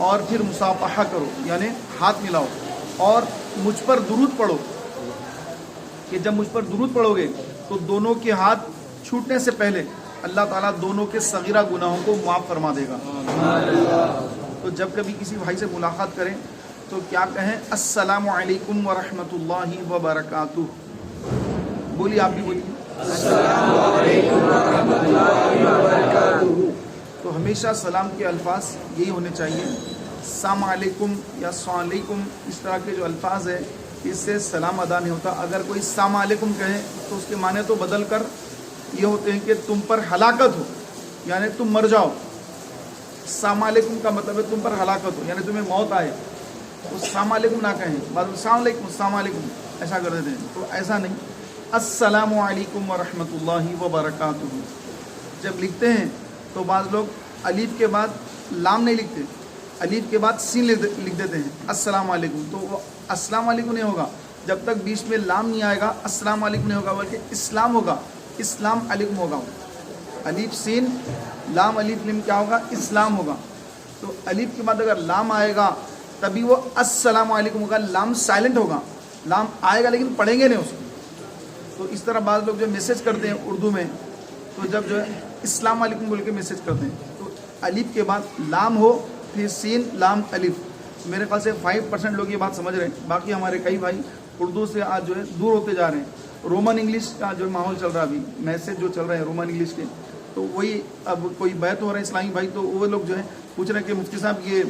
اور پھر مصافحہ کرو یعنی ہاتھ ملاؤ، اور مجھ پر درود پڑھو کہ جب مجھ پر درود پڑھو گے تو دونوں کے ہاتھ چھوٹنے سے پہلے اللہ تعالیٰ دونوں کے صغیرہ گناہوں کو معاف فرما دے گا۔ تو جب کبھی کسی بھائی سے ملاقات کریں تو کیا کہیں؟ السلام علیکم ورحمۃ اللہ وبرکاتہ۔ بولیے، آپ بھی بولیے السلام علیکم ورحمۃ اللہ وبرکاتہ۔ تو ہمیشہ سلام کے الفاظ یہی ہونے چاہیے۔ السلام علیکم یا السلام علیکم اس طرح کے جو الفاظ ہیں اس سے سلام ادا نہیں ہوتا۔ اگر کوئی السلام علیکم کہے تو اس کے معنی تو بدل کر یہ ہوتے ہیں کہ تم پر ہلاکت ہو، یعنی تم مر جاؤ۔ السلام علیکم کا مطلب ہے تم پر ہلاکت ہو، یعنی تمہیں موت آئے۔ تو السلام علیکم نہ کہیں، بعد السلام علیکم السلام علیکم ایسا کر دیتے ہیں، تو ایسا نہیں۔ السلام علیکم ورحمۃ اللہ وبرکاتہ جب لکھتے ہیں تو بعض لوگ الف کے بعد لام نہیں لکھتے، الف کے بعد سین لکھ دیتے ہیں السلام علیکم، تو وہ السلام علیکم نہیں ہوگا جب تک بیچ میں لام نہیں آئے گا۔ السلام علیکم نہیں ہوگا بلکہ اسلام ہوگا، اسلام علیکم ہوگا۔ الف سین لام الف لم کیا ہوگا؟ اسلام ہوگا۔ تو الف کے بعد اگر لام آئے گا تبھی وہ السلام علیکم ہوگا، لام سائلنٹ ہوگا، لام آئے گا لیکن پڑھیں گے نہیں اس کو۔ تو اس طرح بعض لوگ جو میسج کرتے ہیں اردو میں، تو جب جو ہے السلام علیکم بول کے میسج کرتے ہیں تو الف کے بعد لام ہو پھر سین لام الف۔ میرے خیال سے 5% لوگ یہ بات سمجھ رہے ہیں، باقی ہمارے کئی بھائی اردو سے آج جو ہے دور ہوتے جا رہے ہیں۔ رومن انگلش کا جو ماحول چل رہا ہے ابھی، میسج جو چل رہے ہیں رومن انگلش کے، تو وہی اب کوئی بیت ہو رہے ہیں اسلامی بھائی، تو وہ لوگ جو ہے پوچھ رہے ہیں کہ مفتی صاحب یہ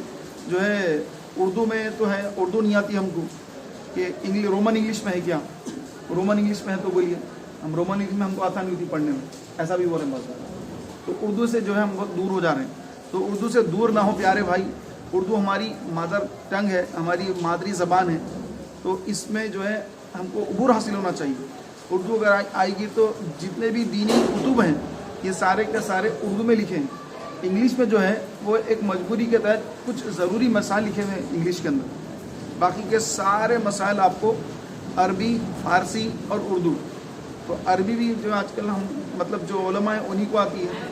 جو ہے اردو میں تو ہے، اردو نہیں آتی ہم کو، کہ رومن انگلش میں ہے کیا؟ رومن انگلش میں ہے تو بولیے، ہم رومن انگلش میں ہم کو آسانی ہوتی پڑھنے میں، ایسا بھی ہو رہا ہے بات۔ تو اردو سے جو ہے ہم بہت دور ہو جا رہے ہیں، تو اردو سے دور نہ ہو پیارے بھائی۔ اردو ہماری مادر ٹنگ ہے، ہماری مادری زبان ہے، تو اس میں جو ہے ہم کو عبور حاصل ہونا چاہیے۔ اردو اگر آئے گی تو جتنے بھی دینی کتب ہیں یہ سارے کے سارے اردو میں لکھے ہیں۔ انگلش میں جو ہے وہ ایک مجبوری کے تحت کچھ ضروری مسائل لکھے ہوئے ہیں انگلش کے اندر، باقی کے سارے مسائل آپ کو عربی، فارسی اور اردو۔ تو عربی بھی جو آج کل ہم مطلب جو علماء ہیں انہی کو آتی ہے،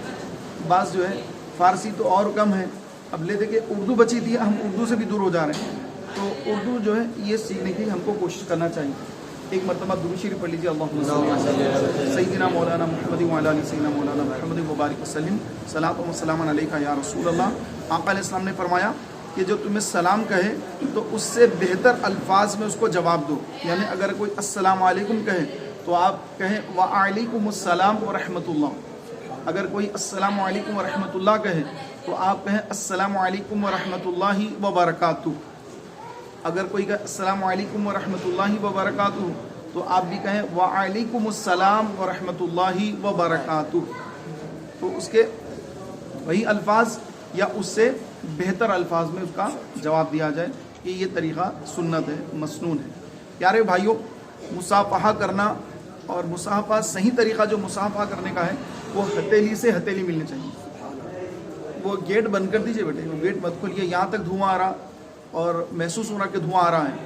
بعض جو ہے فارسی تو اور کم ہے۔ اب لے دے کہ اردو بچی تھی، ہم اردو سے بھی دور ہو جا رہے ہیں، تو اردو جو ہے یہ سیکھنے کی ہم کو کوشش کرنا چاہیے۔ ایک مرتبہ درود شریف پڑھ لیجیے، اللہم صلی علی سیدنا مولانا محمد وعلی آل سیدنا مولانا محمد مبارک وسلم، صلاۃ و سلام علیکہ یا رسول اللہ۔ آقا علیہ السلام نے فرمایا کہ جو تمہیں سلام کہے تو اس سے بہتر الفاظ میں اس کو جواب دو، یعنی اگر کوئی السلام علیکم کہے تو آپ کہیں وعلیکم السلام ورحمۃ اللہ۔ اگر کوئی السلام علیکم ورحمۃ اللہ کہے تو آپ کہیں السلام علیکم ورحمۃ اللہ وبرکاتہ۔ اگر کوئی کہے السلام علیکم ورحمۃ اللہ وبرکاتہ تو آپ بھی کہیں وعلیکم السلام ورحمۃ اللہ وبرکاتہ۔ تو اس کے وہی الفاظ یا اس سے بہتر الفاظ میں اس کا جواب دیا جائے، کہ یہ طریقہ سنت ہے، مسنون ہے۔ پیارے بھائیوں، مصافحہ کرنا اور مصافحہ صحیح طریقہ جو مصافحہ کرنے کا ہے وہ ہتھیلی سے ہتھیلی ملنی چاہیے۔ وہ گیٹ بند کر دیجئے بیٹے، وہ گیٹ مت کھولیے، یہاں تک دھواں آ رہا اور محسوس ہو رہا کہ دھواں آ رہا ہے،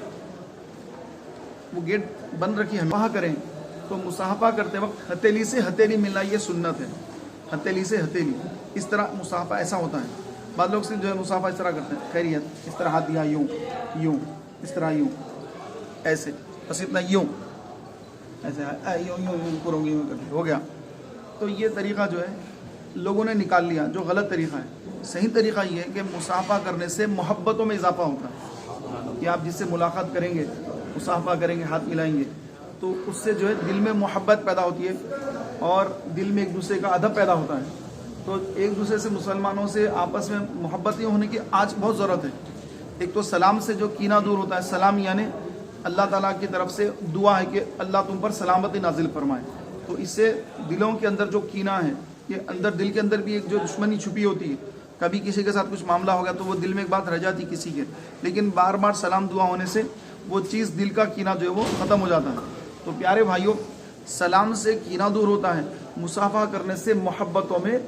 وہ گیٹ بند رکھیے۔ ہم وہاں کریں تو مصافحہ کرتے وقت ہتھیلی سے ہتھیلی ملنا یہ سنت ہے، ہتھیلی سے ہتھیلی۔ اس طرح مصافحہ ایسا ہوتا ہے، بعض لوگ سے جو ہے مصافحہ اس طرح کرتے ہیں، خیریت، اس طرح ہاتھ دیا یوں یوں، اس طرح یوں، ایسے، بس اتنا یوں، ایسے یوں یوں یوں کروں گی، یوں کر کے ہو گیا۔ تو یہ طریقہ جو ہے لوگوں نے نکال لیا، جو غلط طریقہ ہے۔ صحیح طریقہ یہ ہے کہ مصافحہ کرنے سے محبتوں میں اضافہ ہوتا ہے، کہ آپ جس سے ملاقات کریں گے، مصافحہ کریں گے، ہاتھ ملائیں گے، تو اس سے جو ہے دل میں محبت پیدا ہوتی ہے اور دل میں ایک دوسرے کا ادب پیدا ہوتا ہے۔ تو ایک دوسرے سے، مسلمانوں سے آپس میں محبتیں ہونے کی آج بہت ضرورت ہے۔ ایک تو سلام سے جو کینہ دور ہوتا ہے، سلام یعنی اللہ تعالیٰ کی طرف سے دعا ہے کہ اللہ تم پر سلامتی نازل فرمائے، تو اس سے دلوں کے اندر جو کینہ ہے، یہ اندر دل کے اندر بھی ایک جو دشمنی چھپی ہوتی ہے، کبھی کسی کے ساتھ کچھ معاملہ ہو گیا تو وہ دل میں ایک بات رہ جاتی کسی کے، لیکن بار بار سلام دعا ہونے سے وہ چیز، دل کا کینہ جو ہے وہ ختم ہو جاتا ہے۔ تو پیارے بھائیوں، سلام سے کینہ دور ہوتا ہے، مصافحہ کرنے سے محبتوں میں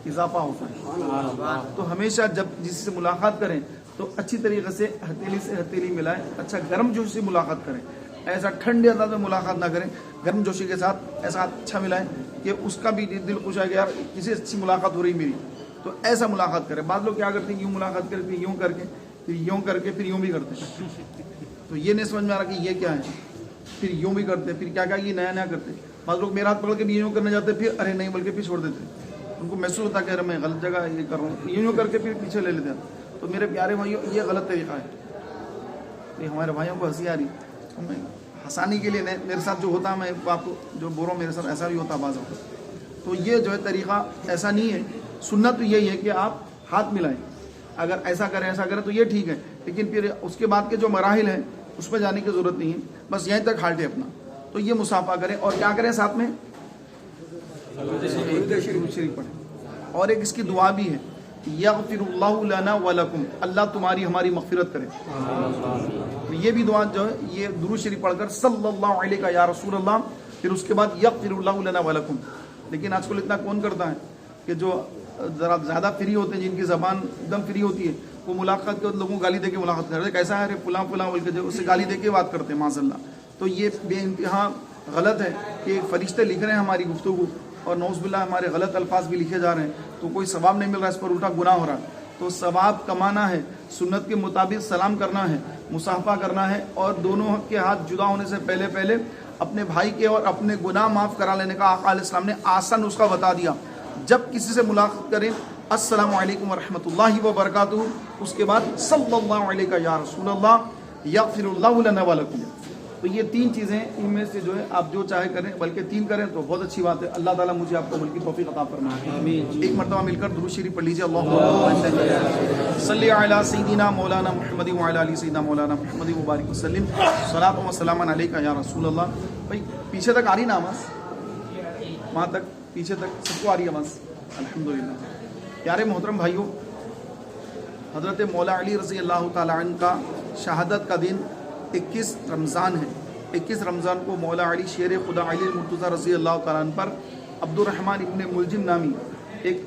اضافہ ہوتا ہے۔ تو ہمیشہ جب کسی سے ملاقات کریں تو اچھی طریقے سے ہتھیلی سے ہتھیلی ملائیں، اچھا گرم جوشی سے ملاقات کریں، ایسا ٹھنڈے انداز میں ملاقات نہ کریں، گرم جوشی کے ساتھ ایسا اچھا ملائیں کہ اس کا بھی دل خوش ہے کہ یار کسی اچھی ملاقات ہو رہی میری، تو ایسا ملاقات کرے. بعض لوگ کیا کرتے ہیں, یوں ملاقات کرتے ہیں, یوں کر کے, پھر یوں کر کے, پھر یوں بھی کرتے ہیں. تو یہ نہیں سمجھ میں آ رہا کہ یہ کیا ہے, پھر یوں بھی کرتے, پھر کیا یہ نیا نیا کرتے. بعض لوگ میرا ہاتھ پکڑ کے بھی یوں کرنے جاتے, پھر ارے نہیں بلکہ پھر چھوڑ دیتے. ان کو محسوس ہوتا کہ ارے میں غلط جگہ یہ کر رہا ہوں, یوں کر کے پھر پیچھے لے لیتے ہیں. تو میرے پیارے بھائیوں, یہ غلط طریقہ ہے. یہ ہمارے بھائیوں کو ہنسی آ رہی, میں ہنسانے کے لیے میرے ساتھ جو ہوتا ہے میں آپ کو جو بول رہا ہوں, میرے ساتھ ایسا بھی ہوتا ہے بعض وقت. تو یہ جو ہے طریقہ ایسا نہیں ہے. سنت تو یہی ہے کہ آپ ہاتھ ملائیں, اگر ایسا کریں تو یہ ٹھیک ہے, لیکن پھر اس کے بعد کے جو مراحل ہیں اس پہ جانے کی ضرورت نہیں ہے. بس یہیں تک ہالٹ ہے اپنا. تو یہ مصافحہ کریں, اور کیا کریں ساتھ میں شریف پڑھیں. اور ایک اس کی دعا بھی ہے, یغفر اللہ لنا ولکم, اللہ تمہاری ہماری مغفرت کرے. تو یہ بھی دعا جو ہے یہ درود شریف پڑھ کر صلی اللہ علیہ یا رسول اللہ, پھر اس کے بعد یغفر اللہ لنا ولکم. لیکن آج کل اتنا کون کرتا ہے کہ جو ذرا زیادہ فری ہوتے ہیں, جن کی زبان ایک دم فری ہوتی ہے, وہ ملاقات کے لوگوں کو گالی دے کے ملاقات کرتے ہیں. کیسا ہے, ارے فلاں فلاں بول کے اسے گالی دے کے بات کرتے ہیں معاذ اللہ. تو یہ بے انتہا غلط ہے کہ فرشتے لکھ رہے ہیں ہماری گفتگو, اور نعوذ باللہ ہمارے غلط الفاظ بھی لکھے جا رہے ہیں, تو کوئی ثواب نہیں مل رہا, اس پر الٹا گناہ ہو رہا ہے. تو ثواب کمانا ہے, سنت کے مطابق سلام کرنا ہے, مصافحہ کرنا ہے, اور دونوں کے ہاتھ جدا ہونے سے پہلے اپنے بھائی کے اور اپنے گناہ معاف کرا لینے کا آقا علیہ السلام نے آسان نسخہ بتا دیا. جب کسی سے ملاقات کریں السلام علیکم ورحمۃ اللہ وبرکاتہ, اس کے بعد صلی اللہ علیہ یا رسول اللہ, یغفر اللہ لنا ولکم. تو یہ تین چیزیں, ان میں سے جو ہے آپ جو چاہے کریں, بلکہ تین کریں تو بہت اچھی بات ہے. اللہ تعالیٰ مجھے آپ کو عمل کی توفیق عطا فرمائے. ایک مرتبہ مل کر درود شریف پڑھ لیجیے. اللہم صلی علی سیدنا مولانا محمد وعلی آل سیدنا مولانا محمد وبارک وسلم. صلاۃ و سلام علیکہ یا رسول اللہ. بھائی پیچھے تک آ رہی نا آواز, وہاں تک پیچھے تک سب کو آ رہی ہے آواز, الحمدللہ. پیارے محترم بھائیوں, حضرت مولا علی رضی اللہ تعالیٰ عنہ کا شہادت کا دن 21 رمضان ہے. 21 رمضان کو مولا علی شیر خدا علی المرتضیٰ رضی اللہ تعالیٰ عنہ پر عبد الرحمن ابن ملجم نامی ایک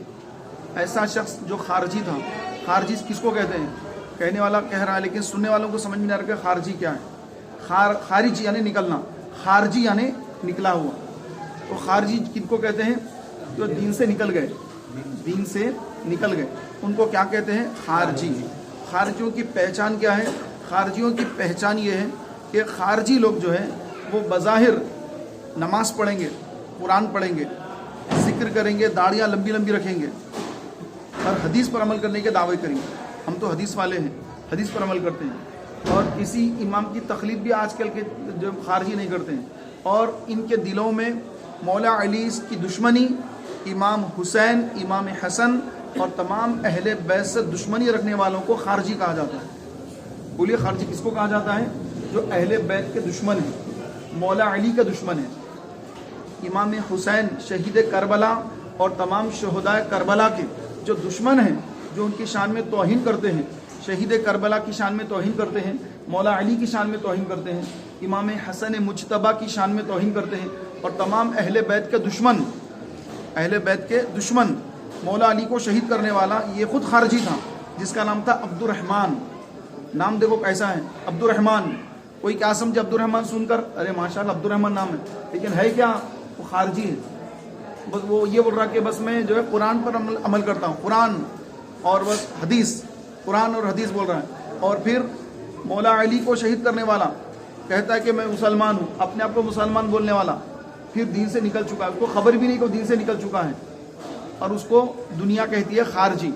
ایسا شخص جو خارجی تھا. خارجی کس کو کہتے ہیں, کہنے والا کہہ رہا ہے لیکن سننے والوں کو سمجھ میں نہیں آ رہا کہ خارجی کیا ہے. خارج یعنی نکلنا, خارجی یعنی نکلا ہوا. تو خارجی کن کو کہتے ہیں, جو دین سے نکل گئے, دین سے نکل گئے, ان کو کیا کہتے ہیں, خارجی. خارجیوں کی پہچان کیا ہے, خارجیوں کی پہچان یہ ہے کہ خارجی لوگ جو ہے وہ بظاہر نماز پڑھیں گے, قرآن پڑھیں گے, ذکر کریں گے, داڑیاں لمبی لمبی رکھیں گے, اور حدیث پر عمل کرنے کے دعوے کریں گے. ہم تو حدیث والے ہیں, حدیث پر عمل کرتے ہیں, اور کسی امام کی تقلید بھی آج کل کے جو خارجی نہیں کرتے ہیں. اور ان کے دلوں میں مولا علی کی دشمنی, امام حسین, امام حسن اور تمام اہل بیت سے دشمنی رکھنے والوں کو خارجی کہا جاتا ہے. بولیے خارجی کس کو کہا جاتا ہے, جو اہل بیت کے دشمن ہیں, مولا علی کا دشمن ہے, امام حسین شہید کربلا اور تمام شہداء کربلا کے جو دشمن ہیں, جو ان کی شان میں توہین کرتے ہیں, شہید کربلا کی شان میں توہین کرتے ہیں, مولا علی کی شان میں توہین کرتے ہیں, امام حسن مجتبی کی شان میں توہین کرتے ہیں, اور تمام اہل بیت کے دشمن, اہل بیت کے دشمن, مولا علی کو شہید کرنے والا یہ خود خارجی تھا, جس کا نام تھا عبد الرحمن. نام دیکھو کیسا ہے, عبد الرحمن. کوئی کیا سمجھے عبد الرحمن سن کر, ارے ماشاءاللہ عبد الرحمن نام ہے, لیکن ہے کیا, وہ خارجی ہے. بس وہ یہ بول رہا کہ بس میں جو ہے قرآن پر عمل کرتا ہوں, قرآن اور بس حدیث, قرآن اور حدیث بول رہا ہے. اور پھر مولا علی کو شہید کرنے والا کہتا ہے کہ میں مسلمان ہوں, اپنے آپ کو مسلمان بولنے والا, پھر دین سے نکل چکا ہے, اس کو خبر بھی نہیں کہ وہ دین سے نکل چکا ہے, اور اس کو دنیا کہتی ہے خارجی.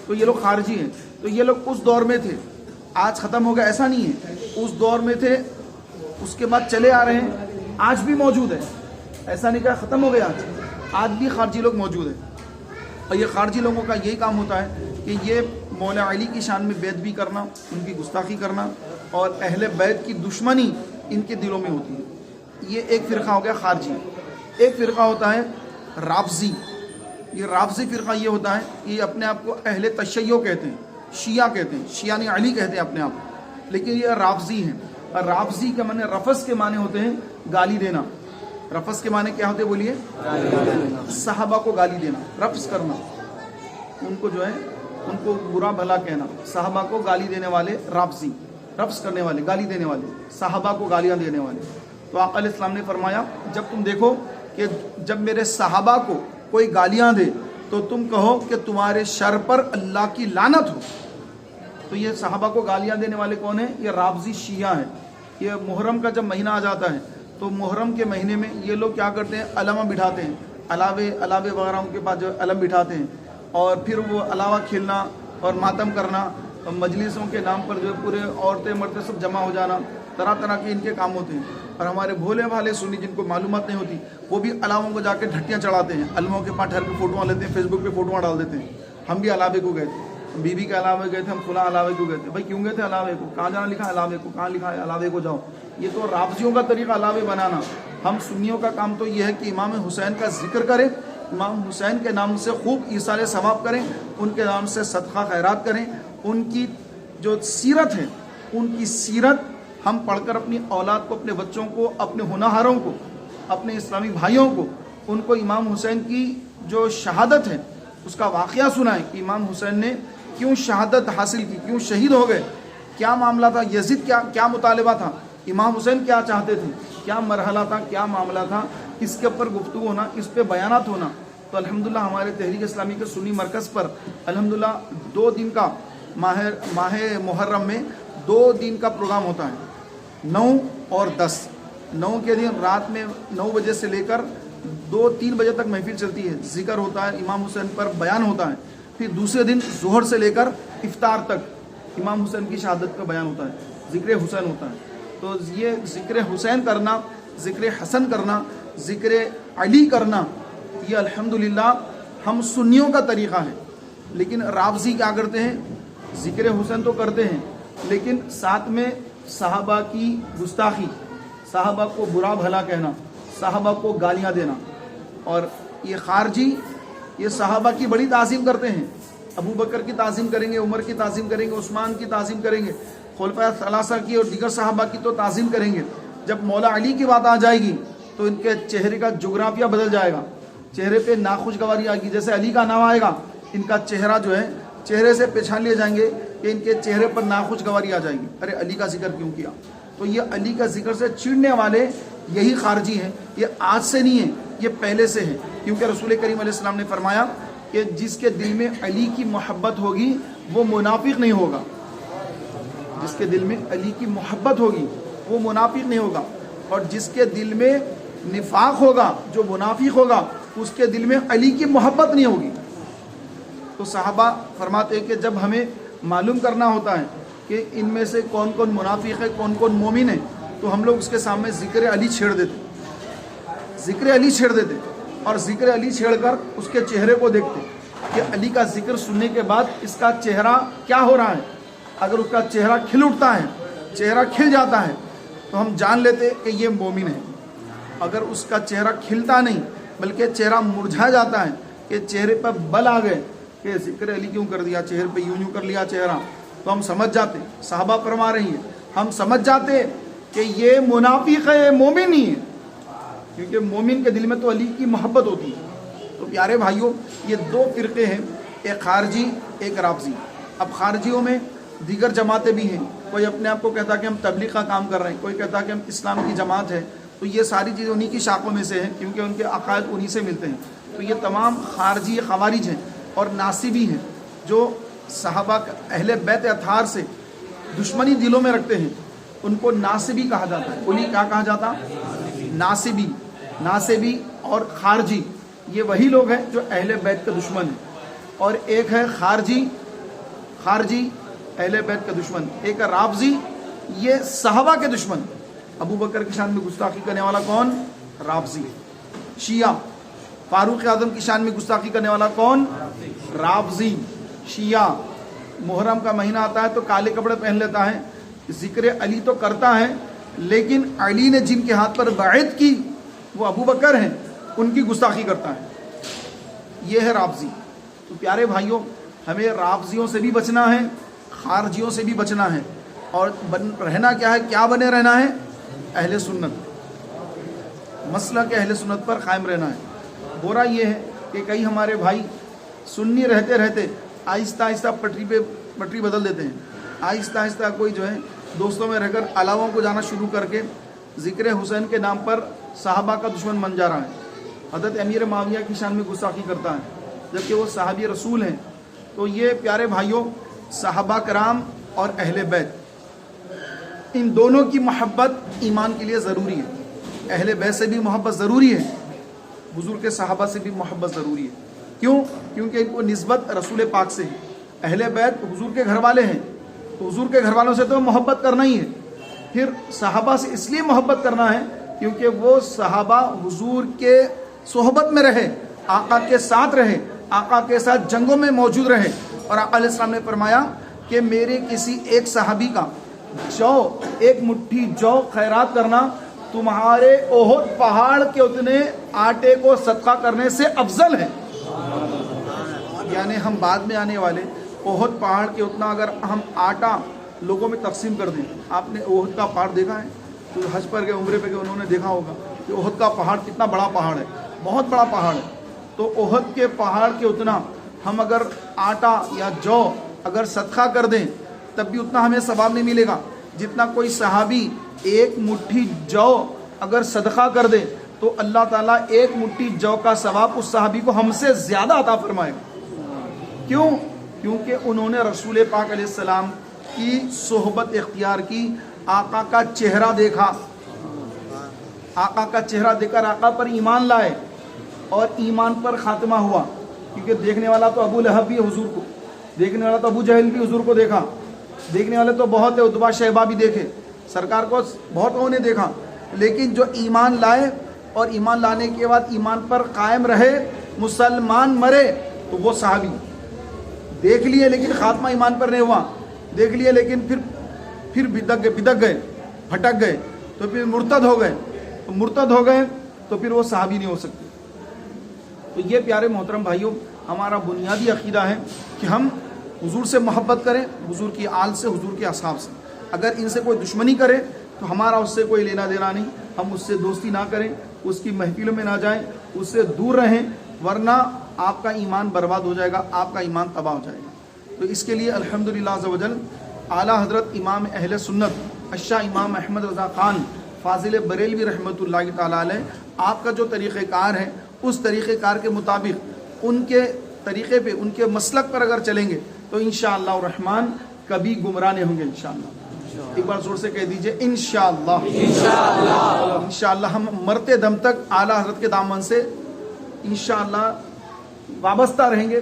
تو یہ لوگ خارجی ہیں. تو یہ لوگ اس دور میں تھے, آج ختم ہو گیا ایسا نہیں ہے, اس دور میں تھے, اس کے بعد چلے آ رہے ہیں, آج بھی موجود ہے, ایسا نہیں کہ ختم ہو گیا, آج بھی خارجی لوگ موجود ہیں. اور یہ خارجی لوگوں کا یہی کام ہوتا ہے کہ یہ مولا علی کی شان میں بیعت بھی کرنا, ان کی گستاخی کرنا, اور اہل بیت کی دشمنی ان کے دلوں میں ہوتی ہے. یہ ایک فرقہ ہو گیا خارجی. ایک فرقہ ہوتا ہے رافضی. یہ رافضی فرقہ یہ ہوتا ہے کہ یہ اپنے آپ کو اہل تشیع کہتے ہیں, شیعہ کہتے ہیں, شیعہ نے علی کہتے ہیں اپنے آپ, لیکن یہ رافضی ہیں. اور رافضی کے معنی, رفض کے معنی ہوتے ہیں گالی دینا. رفض کے معنی کیا ہوتے ہیں بولیے, صحابہ کو گالی دینا, رفض کرنا, ان کو جو ہے ان کو برا بھلا کہنا, صحابہ کو گالی دینے والے رافضی, رفض کرنے والے, گالی دینے والے, صحابہ کو گالیاں دینے والے. تو آقا علیہ السلام نے فرمایا جب تم دیکھو کہ جب میرے صحابہ کو کوئی گالیاں دے تو تم کہو کہ تمہارے شر پر اللہ کی لعنت ہو. تو یہ صحابہ کو گالیاں دینے والے کون ہیں؟ یہ رافضی شیعہ ہیں. یہ محرم کا جب مہینہ آ جاتا ہے تو محرم کے مہینے میں یہ لوگ کیا کرتے ہیں؟ علامہ بٹھاتے ہیں، علاوے وغیرہ ان کے پاس جو علم بٹھاتے ہیں، اور پھر وہ علاوہ کھیلنا اور ماتم کرنا، مجلسوں کے نام پر جو ہے پورے عورتیں مرد سب جمع ہو جانا، طرح طرح کے ان کے کام ہوتے ہیں. اور ہمارے بھولے بھالے سنی جن کو معلومات نہیں ہوتی وہ بھی علاموں کو جا کے ڈھٹیاں چڑھاتے ہیں، علموں کے پاس ٹھہر کے فوٹوਆਂ لیتے ہیں، فیس بک پہ فوٹوਆਂ ڈال دیتے ہیں. ہم بھی علاوے کو گئے تھے، بی بی کے علاوے گئے تھے، ہم فلاں علاوے کو گئے تھے. بھائی کیوں گئے تھے علاوے کو؟ کہاں جانا لکھا ہے علاوے کو؟ کہاں لکھا ہے علاوے کو جاؤ؟ یہ تو رافضیوں کا طریقہ علاوے بنانا. ہم سنیوں کا کام تو یہ ہے کہ امام حسین کا ذکر کریں، امام حسین کے نام سے خوب ایصال ثواب کریں، ان کے نام سے صدقہ خیرات کریں. ان کی جو سیرت ہے، ان کی سیرت ہم پڑھ کر اپنی اولاد کو، اپنے بچوں کو، اپنے ہونہاروں کو، اپنے اسلامی بھائیوں کو ان کو امام حسین کی جو شہادت ہے اس کا واقعہ سنائیں کہ امام حسین نے کیوں شہادت حاصل کی، کیوں شہید ہو گئے، کیا معاملہ تھا، یزید کیا مطالبہ تھا، امام حسین کیا چاہتے تھے، کیا مرحلہ تھا، کیا معاملہ تھا. اس کے اوپر گفتگو ہونا، اس پہ بیانات ہونا. تو الحمدللہ ہمارے تحریک اسلامی کے سنی مرکز پر الحمدللہ 2 دن کا ماہ محرم میں 2 دن کا پروگرام ہوتا ہے، 9 اور 10. 9 کے دن رات میں 9 بجے سے لے کر 2-3 بجے تک محفل چلتی ہے، ذکر ہوتا ہے، امام حسین پر بیان ہوتا ہے. پھر دوسرے دن ظہر سے لے کر افطار تک امام حسین کی شہادت کا بیان ہوتا ہے، ذکر حسین ہوتا ہے. تو یہ ذکر حسین کرنا، ذکر حسن کرنا، ذکر علی کرنا، یہ الحمدللہ ہم سنیوں کا طریقہ ہے. لیکن رافضی کیا کرتے ہیں؟ ذکر حسین تو کرتے ہیں لیکن ساتھ میں صحابہ کی گستاخی، صحابہ کو برا بھلا کہنا، صحابہ کو گالیاں دینا. اور یہ خارجی یہ صحابہ کی بڑی تعظیم کرتے ہیں، ابو بکر کی تعظیم کریں گے، عمر کی تعظیم کریں گے، عثمان کی تعظیم کریں گے، خلفائے ثلاثہ کی اور دیگر صحابہ کی تو تعظیم کریں گے. جب مولا علی کی بات آ جائے گی تو ان کے چہرے کا جغرافیہ بدل جائے گا، چہرے پہ ناخوشگواری آئے گی. جیسے علی کا نام آئے گا ان کا چہرہ جو ہے چہرے سے پہچان لیے جائیں گے کہ ان کے چہرے پر ناخوشگواری آ جائے گی، ارے علی کا ذکر کیوں کیا. تو یہ علی کا ذکر سے چڑنے والے یہی خارجی ہیں. یہ آج سے نہیں ہے، یہ پہلے سے ہے. کیونکہ رسول کریم علیہ السلام نے فرمایا کہ جس کے دل میں علی کی محبت ہوگی وہ منافق نہیں ہوگا. جس کے دل میں علی کی محبت ہوگی وہ منافق نہیں ہوگا. اور جس کے دل میں نفاق ہوگا، جو منافق ہوگا، اس کے دل میں علی کی محبت نہیں ہوگی. تو صحابہ فرماتے ہیں کہ جب ہمیں معلوم کرنا ہوتا ہے کہ ان میں سے کون کون منافق ہے، کون کون مومن ہے، تو ہم لوگ اس کے سامنے ذکر علی چھیڑ دیتے، ذکر علی چھیڑ دیتے. اور ذکر علی چھیڑ کر اس کے چہرے کو دیکھتے کہ علی کا ذکر سننے کے بعد اس کا چہرہ کیا ہو رہا ہے. اگر اس کا چہرہ کھل اٹھتا ہے، چہرہ کھل جاتا ہے، تو ہم جان لیتے کہ یہ مومن ہے. اگر اس کا چہرہ کھلتا نہیں بلکہ چہرہ مرجھا جاتا ہے کہ چہرے پر بل آ گئے کہ ذکر علی کیوں کر دیا، چہرے پہ یوں کر لیا چہرہ، تو ہم سمجھ جاتے، صحابہ فرما رہی ہیں، ہم سمجھ جاتے کہ یہ منافق ہے، مومن نہیں ہے. کیونکہ مومن کے دل میں تو علی کی محبت ہوتی ہے. تو پیارے بھائیوں، یہ 2 فرقے ہیں، ایک خارجی، ایک رافضی. اب خارجیوں میں دیگر جماعتیں بھی ہیں. کوئی اپنے آپ کو کہتا کہ ہم تبلیغ کا کام کر رہے ہیں، کوئی کہتا کہ ہم اسلام کی جماعت ہے. تو یہ ساری چیزیں انہی کی شاخوں میں سے ہیں کیونکہ ان کے عقائد انہی سے ملتے ہیں. تو یہ تمام خارجی خوارج ہیں اور ناصبی ہیں جو صحابہ اہل بیت اطہار سے دشمنی دلوں میں رکھتے ہیں. ان کو ناصبی کہا جاتا ہے. انہیں کیا کہا جاتا؟ ناصبی اور خارجی یہ وہی لوگ ہیں جو اہل بیت کے دشمن ہیں. اور ایک ہے خارجی اہل بیت کا دشمن، ایک ہے رافضی، یہ صحابہ کے دشمن. ابو بکر کی شان میں گستاخی کرنے والا کون؟ رافضی. شیعہ فاروق اعظم کی شان میں گستاخی کرنے والا کون؟ رافضی. شیعہ محرم کا مہینہ آتا ہے تو کالے کپڑے پہن لیتا ہے، ذکر علی تو کرتا ہے لیکن علی نے جن کے ہاتھ پر بیعت کی وہ ابو بکر ہیں، ان کی گستاخی کرتا ہے. یہ ہے رافضی. تو پیارے بھائیوں، ہمیں رافضیوں سے بھی بچنا ہے، خارجیوں سے بھی بچنا ہے. اور رہنا کیا ہے؟ کیا بنے رہنا ہے؟ اہل سنت، مسلک اہل سنت پر قائم رہنا ہے. ہو رہا یہ ہے کہ کئی ہمارے بھائی سنی رہتے رہتے آہستہ آہستہ پٹری بدل دیتے ہیں. آہستہ آہستہ کوئی جو ہے دوستوں میں رہ کر علاووں کو جانا شروع کر کے ذکر حسین کے نام پر صحابہ کا دشمن بن جا رہا ہے. حضرت امیر معاویہ کی شان میں گستاخی کرتا ہے، جبکہ وہ صحابی رسول ہیں. تو یہ پیارے بھائیوں صحابہ کرام اور اہل بیت ان دونوں کی محبت ایمان کے لیے ضروری ہے. اہل بیت سے بھی محبت ضروری ہے, حضور کے صحابہ سے بھی محبت ضروری ہے. کیوں؟ کیونکہ ان کو نسبت رسول پاک سے ہے. اہل بیت حضور کے گھر والے ہیں, تو حضور کے گھر والوں سے تو محبت کرنا ہی ہے. پھر صحابہ سے اس لیے محبت کرنا ہے کیونکہ وہ صحابہ حضور کے صحبت میں رہے, آقا کے ساتھ رہے, آقا کے ساتھ جنگوں میں موجود رہے. اور آقا علیہ السلام نے فرمایا کہ میرے کسی ایک صحابی کا ایک مٹھی جو خیرات کرنا تمہارے احد پہاڑ کے اتنے آٹے کو صدقہ کرنے سے افضل ہے. یعنی ہم بعد میں آنے والے احد پہاڑ کے اتنا اگر ہم آٹا لوگوں میں تقسیم کر دیں. آپ نے احد کا پہاڑ دیکھا ہے؟ تو حج پر گئے, عمرے پہ گئے, انہوں نے دیکھا ہوگا کہ احد کا پہاڑ کتنا بڑا پہاڑ ہے, بہت بڑا پہاڑ ہے. تو احد کے پہاڑ کے اتنا ہم اگر آٹا یا جو اگر صدقہ کر دیں تب بھی اتنا ہمیں ثواب نہیں ملے گا جتنا کوئی صحابی ایک مٹھی جو اگر صدقہ کر دے تو اللہ تعالیٰ ایک مٹھی جو کا ثواب اس صحابی کو ہم سے زیادہ عطا فرمائے گا. کیوں؟ کیونکہ انہوں نے رسول پاک علیہ السلام کی صحبت اختیار کی, آقا کا چہرہ دیکھا, آقا کا چہرہ دیکھ کر آقا پر ایمان لائے اور ایمان پر خاتمہ ہوا. کیونکہ دیکھنے والا تو ابو لہب بھی حضور کو, دیکھنے والا تو ابو جہل بھی حضور کو دیکھا, دیکھنے والے تو بہت ہے, عتبہ شیبہ بھی دیکھے, سرکار کو بہت لوگوں نے دیکھا. لیکن جو ایمان لائے اور ایمان لانے کے بعد ایمان پر قائم رہے, مسلمان مرے, تو وہ صحابی دیکھ لیے لیکن خاتمہ ایمان پر نہیں ہوا, دیکھ لیے لیکن پھر بدک گئے, بھٹک گئے, تو پھر مرتد ہو گئے, تو پھر وہ صحابی نہیں ہو سکتے. تو یہ پیارے محترم بھائیوں ہمارا بنیادی عقیدہ ہے کہ ہم حضور سے محبت کریں, حضور کی آل سے, حضور کے اصحاب سے. اگر ان سے کوئی دشمنی کرے تو ہمارا اس سے کوئی لینا دینا نہیں, ہم اس سے دوستی نہ کریں, اس کی محفلوں میں نہ جائیں, اس سے دور رہیں, ورنہ آپ کا ایمان برباد ہو جائے گا, آپ کا ایمان تباہ ہو جائے گا. تو اس کے لیے الحمدللہ عز و جل اعلیٰ حضرت امام اہل سنت الشاہ امام احمد رضا خان فاضل بریلوی رحمۃ اللہ تعالیٰ علیہ, آپ کا جو طریقہ کار ہے اس طریقہ کار کے مطابق ان کے طریقے پہ, ان کے مسلک پر اگر چلیں گے تو انشاءاللہ الرحمن کبھی گمراہ نہیں ہوں گے انشاءاللہ. ایک بار زور سے کہہ دیجئے انشاءاللہ. انشاءاللہ ہم مرتے دم تک اعلیٰ حضرت کے دامن سے انشاءاللہ وابستہ رہیں گے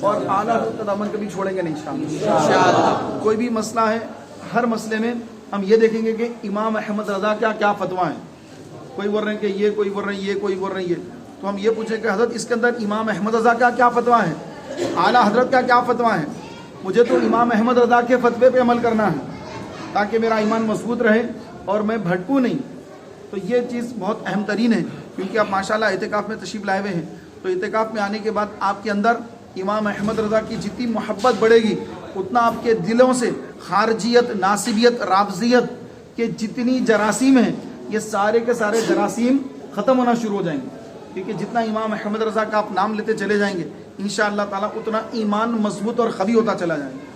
اور اعلیٰ حضرت کا دامن کبھی چھوڑیں گے نہیں انشاءاللہ. کوئی بھی مسئلہ ہے, ہر مسئلے میں ہم یہ دیکھیں گے کہ امام احمد رضا کیا فتویٰ ہیں. کوئی بول رہے ہیں کہ یہ, کوئی بول رہے ہیں یہ, کوئی بول رہے ہیں یہ. تو ہم یہ پوچھیں کہ حضرت اس کے اندر امام احمد رضا کیا فتویٰ ہیں, اعلیٰ حضرت کا کیا فتویٰ ہیں. مجھے تو امام احمد رضا کے فتوے پہ عمل کرنا ہے تاکہ میرا ایمان مضبوط رہے اور میں بھٹکوں نہیں. تو یہ چیز بہت اہم ترین ہے, کیونکہ آپ ماشاءاللہ اعتکاف میں تشریف لائے ہوئے ہیں. تو اعتکاف میں آنے کے بعد آپ کے اندر امام احمد رضا کی جتنی محبت بڑھے گی اتنا آپ کے دلوں سے خارجیت, ناصبیت, رافضیت کے جتنی جراثیم ہیں یہ سارے کے سارے جراثیم ختم ہونا شروع ہو جائیں گے. کیونکہ جتنا امام احمد رضا کا آپ نام لیتے چلے جائیں گے انشاءاللہ تعالیٰ اتنا ایمان مضبوط اور قوی ہوتا چلا جائے گا.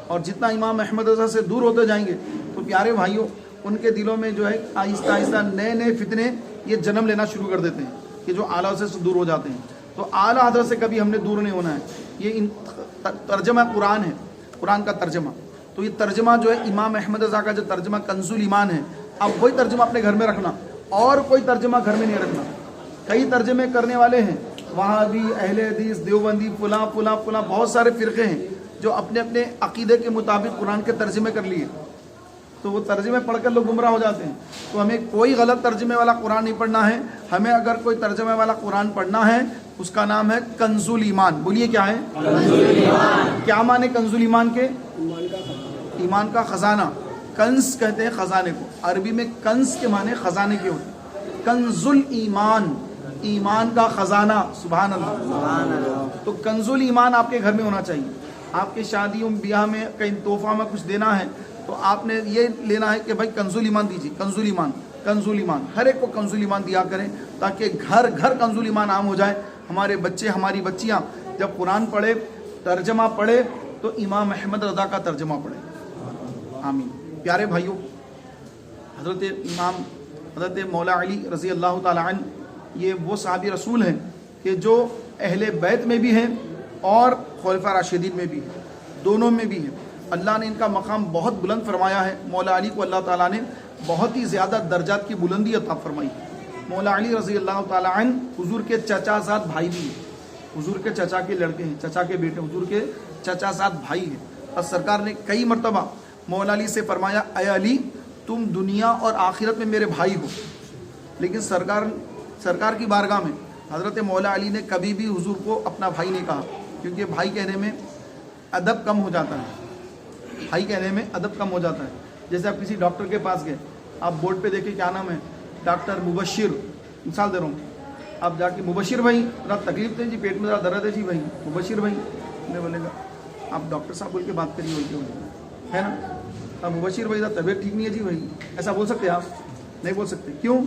اور جتنا امام احمد رضا سے دور ہوتے جائیں گے تو پیارے بھائیوں ان کے دلوں میں جو ہے آہستہ آہستہ نئے فتنے یہ جنم لینا شروع کر دیتے ہیں کہ جو اعلیٰ سے دور ہو جاتے ہیں. تو اعلیٰ حضرت سے کبھی ہم نے دور نہیں ہونا ہے. یہ ترجمہ قرآن ہے, قرآن کا ترجمہ. تو یہ ترجمہ جو ہے امام احمد رضا کا جو ترجمہ کنز الایمان ہے, اب وہی ترجمہ اپنے گھر میں رکھنا, اور کوئی ترجمہ گھر میں نہیں رکھنا. کئی ترجمے کرنے والے ہیں, وہابی, اہل حدیث, دیوبندی, فلاں فلاں فلاں, بہت سارے فرقے ہیں جو اپنے اپنے عقیدے کے مطابق قرآن کے ترجمے کر لیے. تو وہ ترجمے پڑھ کر لوگ گمراہ ہو جاتے ہیں. تو ہمیں کوئی غلط ترجمے والا قرآن نہیں پڑھنا ہے. ہمیں اگر کوئی ترجمے والا قرآن پڑھنا ہے اس کا نام ہے کنز الایمان. بولیے کیا ہے کنز الایمان. کیا معنی کنز الایمان کے؟ ایمان کا خزانہ. کنز کہتے ہیں خزانے کو, عربی میں کنز کے معنی خزانے کے ہوتے ہیں. کنز الایمان, ایمان کا خزانہ. سبحان اللہ. تو کنز الایمان آپ کے گھر میں ہونا چاہیے. آپ کے شادیوں بیاہ میں کہیں تحفہ میں کچھ دینا ہے تو آپ نے یہ لینا ہے کہ بھائی کنز الایمان دیجیے. کنز الایمان, کنز الایمان, ہر ایک کو کنز الایمان دیا کریں تاکہ گھر گھر کنز الایمان عام ہو جائے. ہمارے بچے, ہماری بچیاں جب قرآن پڑھے, ترجمہ پڑھے تو امام احمد رضا کا ترجمہ پڑھے. آمین. پیارے بھائیوں, حضرت مولا علی رضی اللہ تعالی عنہ یہ وہ صحابی رسول ہیں کہ جو اہل بیت میں بھی ہیں اور خلفاء راشدین میں بھی ہیں، دونوں میں بھی ہیں۔ اللہ نے ان کا مقام بہت بلند فرمایا ہے۔ مولا علی کو اللہ تعالیٰ نے بہت ہی زیادہ درجات کی بلندی عطا فرمائی۔ مولا علی رضی اللہ تعالیٰ عنہ حضور کے چچا زاد بھائی بھی ہیں، حضور کے چچا کے لڑکے ہیں، چچا کے بیٹے، حضور کے چچا زاد بھائی ہیں۔ اور سرکار نے کئی مرتبہ مولا علی سے فرمایا اے علی تم دنیا اور آخرت میں میرے بھائی ہو، لیکن سرکار کی بارگاہ میں حضرت مولا علی نے کبھی بھی حضور کو اپنا بھائی نہیں کہا، کیونکہ بھائی کہنے میں ادب کم ہو جاتا ہے، بھائی کہنے میں ادب کم ہو جاتا ہے۔ جیسے آپ کسی ڈاکٹر کے پاس گئے، آپ بورڈ پہ دیکھیں کیا نام ہے، ڈاکٹر مبشر، مثال دے رہا ہوں، آپ جا کے مبشر بھائی ذرا تکلیف ہے جی، پیٹ میں ذرا درد ہے جی بھائی، مبشر بھائی نہیں بولے گا، آپ ڈاکٹر صاحب بول کے بات کریے بولتے ہے نا، اب مبشر بھائی ذرا طبیعت ٹھیک نہیں ہے جی بھائی، ایسا بول سکتے آپ؟ نہیں بول سکتے۔ کیوں؟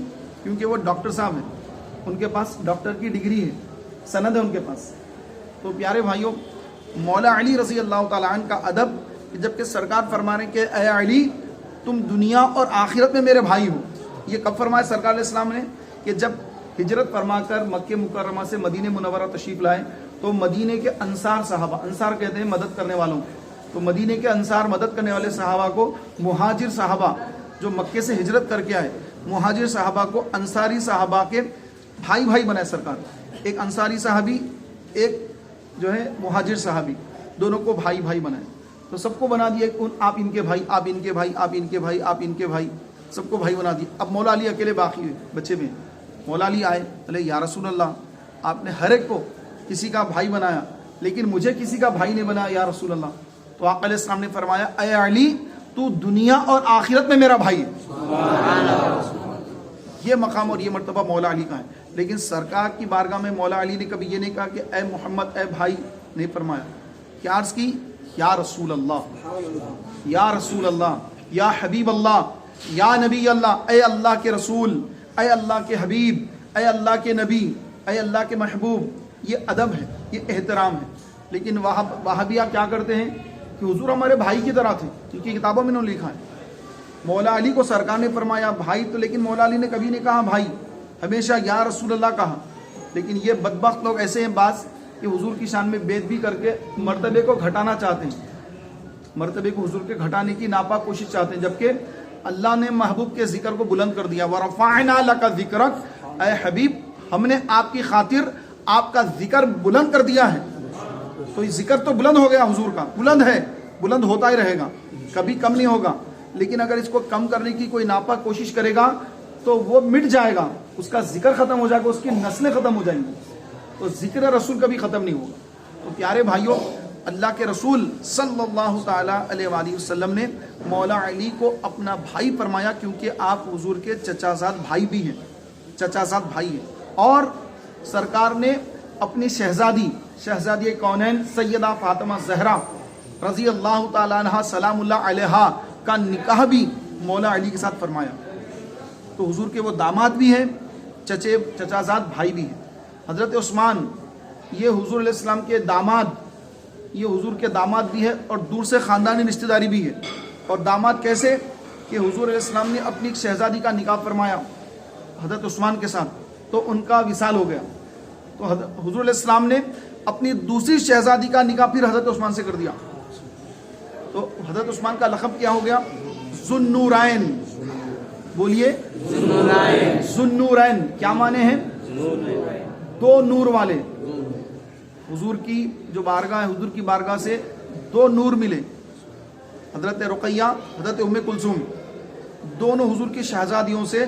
کیونکہ وہ ڈاکٹر صاحب ہیں، ان کے پاس ڈاکٹر کی ڈگری ہے، سند ہے ان کے پاس۔ تو پیارے بھائیوں، مولا علی رضی اللہ تعالیٰ عنہ کا ادب، جبکہ سرکار فرما رہے کہ اے علی تم دنیا اور آخرت میں میرے بھائی ہو، یہ کب فرمایا سرکار علیہ السلام نے؟ کہ جب ہجرت فرما کر مکہ مکرمہ سے مدینہ منورہ تشریف لائے تو مدینے کے انصار صحابہ، انصار کہتے ہیں مدد کرنے والوں، تو مدینے کے انصار مدد کرنے والے صحابہ کو مہاجر صحابہ جو مکے سے ہجرت کر کے آئے، مہاجر صحابہ کو انصاری صحابہ کے بھائی بھائی بنائے سرکار، ایک انصاری صحابی ایک جو ہے مہاجر صحابی، دونوں کو بھائی بھائی بنائے، تو سب کو بنا دیا آپ ان کے بھائی، آپ ان کے بھائی، آپ ان کے بھائی، آپ ان کے بھائی، سب کو بھائی بنا دیا۔ اب مولا علی اکیلے باقی ہوئے بچے میں، مولا علی آئے، بولے یا رسول اللہ آپ نے ہر ایک کو کسی کا بھائی بنایا لیکن مجھے کسی کا بھائی نہیں بنایا یا رسول اللہ۔ تو آقا علیہ السلام نے فرمایا اے علی تو دنیا اور آخرت میں میرا بھائی ہے۔ یہ مقام اور یہ مرتبہ مولا علی کا ہے، لیکن سرکار کی بارگاہ میں مولا علی نے کبھی یہ نہیں کہا کہ اے محمد اے بھائی، نہیں فرمایا، کیا عرض کی؟ یا رسول اللہ، یا رسول اللہ، یا حبیب اللہ، یا نبی اللہ، اے اللہ کے رسول، اے اللہ کے حبیب، اے اللہ کے نبی، اے اللہ کے محبوب۔ یہ ادب ہے، یہ احترام ہے۔ لیکن وہابیہ کیا کرتے ہیں کہ حضور ہمارے بھائی کی طرح تھے، ان کی کتابوں میں انہوں نے لکھا ہے مولا علی کو سرکار نے فرمایا بھائی، تو لیکن مولا علی نے کبھی نہیں کہا بھائی، ہمیشہ یا رسول اللہ کہا۔ لیکن یہ بدبخت لوگ ایسے ہیں بعض کہ حضور کی شان میں بیعت بھی کر کے مرتبے کو گھٹانا چاہتے ہیں، مرتبے کو حضور کے گھٹانے کی ناپاک کوشش چاہتے ہیں، جبکہ اللہ نے محبوب کے ذکر کو بلند کر دیا۔ وَرَفَعْنَا لَكَ ذِكْرَكَ، اے حبیب ہم نے آپ کی خاطر آپ کا ذکر بلند کر دیا ہے۔ تو یہ ذکر تو بلند ہو گیا حضور کا، بلند ہے، بلند ہوتا ہی رہے گا، کبھی کم نہیں ہوگا۔ لیکن اگر اس کو کم کرنے کی کوئی ناپاک کوشش کرے گا تو وہ مٹ جائے گا، اس کا ذکر ختم ہو جائے گا، اس کی نسلیں ختم ہو جائیں گی، تو ذکر رسول کبھی ختم نہیں ہوگا۔ تو پیارے بھائیوں، اللہ کے رسول صلی اللہ تعالیٰ علیہ وآلہ وسلم نے مولا علی کو اپنا بھائی فرمایا، کیونکہ آپ حضور کے چچا زاد بھائی بھی ہیں، چچا زاد بھائی ہیں۔ اور سرکار نے اپنی شہزادی کونین سیدہ فاطمہ زہرا رضی اللہ تعالیٰ عنہ سلام اللہ علیہا کا نکاح بھی مولا علی کے ساتھ فرمایا۔ تو حضور کے وہ داماد بھی ہیں، چچا زاد بھائی بھی ہیں۔ حضرت عثمان یہ حضور علیہ السلام کے داماد، یہ حضور کے داماد بھی ہے اور دور سے خاندانی رشتہ داری بھی ہے۔ اور داماد کیسے کہ حضور علیہ السلام نے اپنی ایک شہزادی کا نکاح فرمایا حضرت عثمان کے ساتھ، تو ان کا وصال ہو گیا، تو حضور علیہ السلام نے اپنی دوسری شہزادی کا نکاح پھر حضرت عثمان سے کر دیا۔ تو حضرت عثمان کا لقب کیا ہو گیا؟ ذو النورین۔ بولیے ذو النورین، کیا معنی ہیں؟ دو نور والے۔ حضور کی جو بارگاہ ہے، حضور کی بارگاہ سے دو نور ملے، حضرت رقیہ، حضرت ام کلثوم، دونوں حضور کی شہزادیوں سے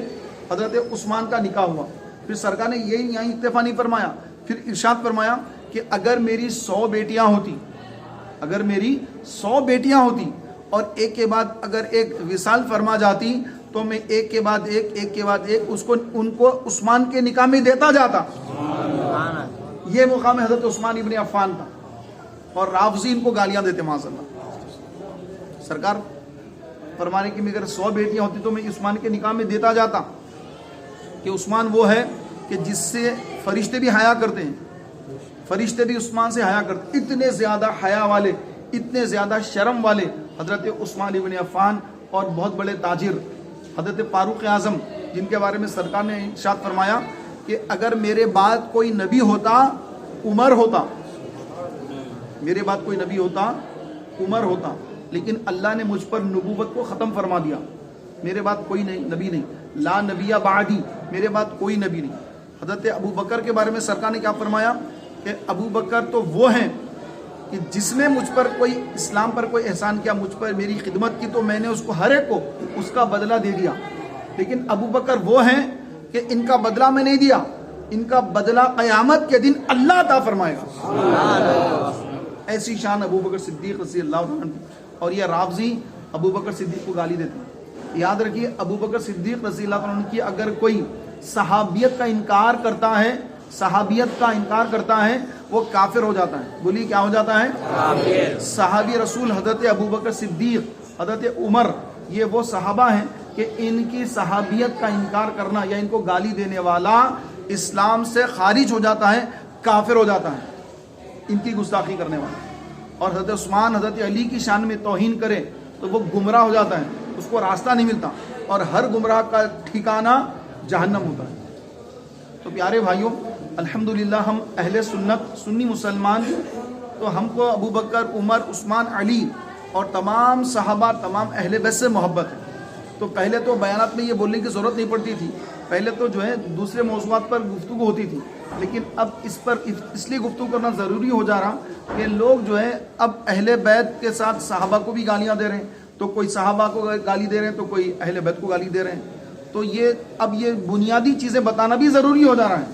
حضرت عثمان کا نکاح ہوا۔ پھر سرکار نے یہاں اکتفا نہیں فرمایا، پھر ارشاد فرمایا کہ اگر میری 100 بیٹیاں ہوتی، اگر میری 100 بیٹیاں ہوتی اور ایک کے بعد اگر ایک وصال فرما جاتی تو میں ایک کے بعد ایک ان کو عثمان کے نکاح میں دیتا جاتا۔ یہ مقام حضرت عثمان ابن عفان تھا، اور رافضی ان کو گالیاں دیتے معاذ اللہ۔ سرکار فرمانے کی اگر 100 بیٹیاں ہوتی تو میں عثمان کے نکاح میں دیتا جاتا، کہ عثمان وہ ہے کہ جس سے فرشتے بھی حیا کرتے ہیں، فرشتے بھی عثمان سے حیا کرتے، اتنے زیادہ حیا والے، اتنے زیادہ شرم والے حضرت عثمان ابن عفان۔ اور بہت بڑے تاجر حضرت فاروق اعظم، جن کے بارے میں سرکار نے ارشاد فرمایا کہ اگر میرے بعد کوئی نبی ہوتا عمر ہوتا، میرے بعد کوئی نبی ہوتا عمر ہوتا، لیکن اللہ نے مجھ پر نبوت کو ختم فرما دیا، میرے بعد کوئی نبی نہیں، لا نبی بعدی، میرے بعد کوئی نبی نہیں۔ حضرت ابو بکر کے بارے میں سرکار نے کیا فرمایا کہ ابو بکر تو وہ ہیں کہ جس نے مجھ پر کوئی اسلام پر کوئی احسان کیا، مجھ پر میری خدمت کی، تو میں نے اس کو ہر ایک کو اس کا بدلہ دے دیا، لیکن ابو بکر وہ ہیں کہ ان کا بدلہ میں نہیں دیا، ان کا بدلہ قیامت کے دن اللہ عطا فرمائے گا۔ ایسی شان ابو بکر صدیق رضی اللہ عنہ کی۔ اور یہ رافضی ابو بکر صدیق کو گالی دیتے ہیں، یاد رکھیے ابو بکر صدیق رضی اللہ عنہ کی اگر کوئی صحابیت کا انکار کرتا ہے، صحابیت کا انکار کرتا ہے، وہ کافر ہو جاتا ہے۔ بولی کیا ہو جاتا ہے؟ کافر۔ صحابی رسول حضرت ابو بکر صدیق، حضرت عمر، یہ وہ صحابہ ہیں کہ ان کی صحابیت کا انکار کرنا یا ان کو گالی دینے والا اسلام سے خارج ہو جاتا ہے، کافر ہو جاتا ہے، ان کی گستاخی کرنے والا۔ اور حضرت عثمان، حضرت علی کی شان میں توہین کرے تو وہ گمراہ ہو جاتا ہے، اس کو راستہ نہیں ملتا، اور ہر گمراہ کا ٹھکانہ جہنم ہوتا ہے۔ تو پیارے بھائیوں، الحمدللہ ہم اہل سنت، سنی مسلمان، تو ہم کو ابو بکر، عمر، عثمان، علی اور تمام صحابہ، تمام اہل بیت سے محبت ہے۔ تو پہلے تو بیانات میں یہ بولنے کی ضرورت نہیں پڑتی تھی، پہلے تو جو ہے دوسرے موضوعات پر گفتگو ہوتی تھی، لیکن اب اس پر اس لیے گفتگو کرنا ضروری ہو جا رہا کہ لوگ جو ہے اب اہل بیت کے ساتھ صحابہ کو بھی گالیاں دے رہے ہیں، تو کوئی صحابہ کو گالی دے رہے ہیں تو کوئی اہل بیت کو گالی دے رہے ہیں۔ تو یہ اب یہ بنیادی چیزیں بتانا بھی ضروری ہو جا رہا ہے،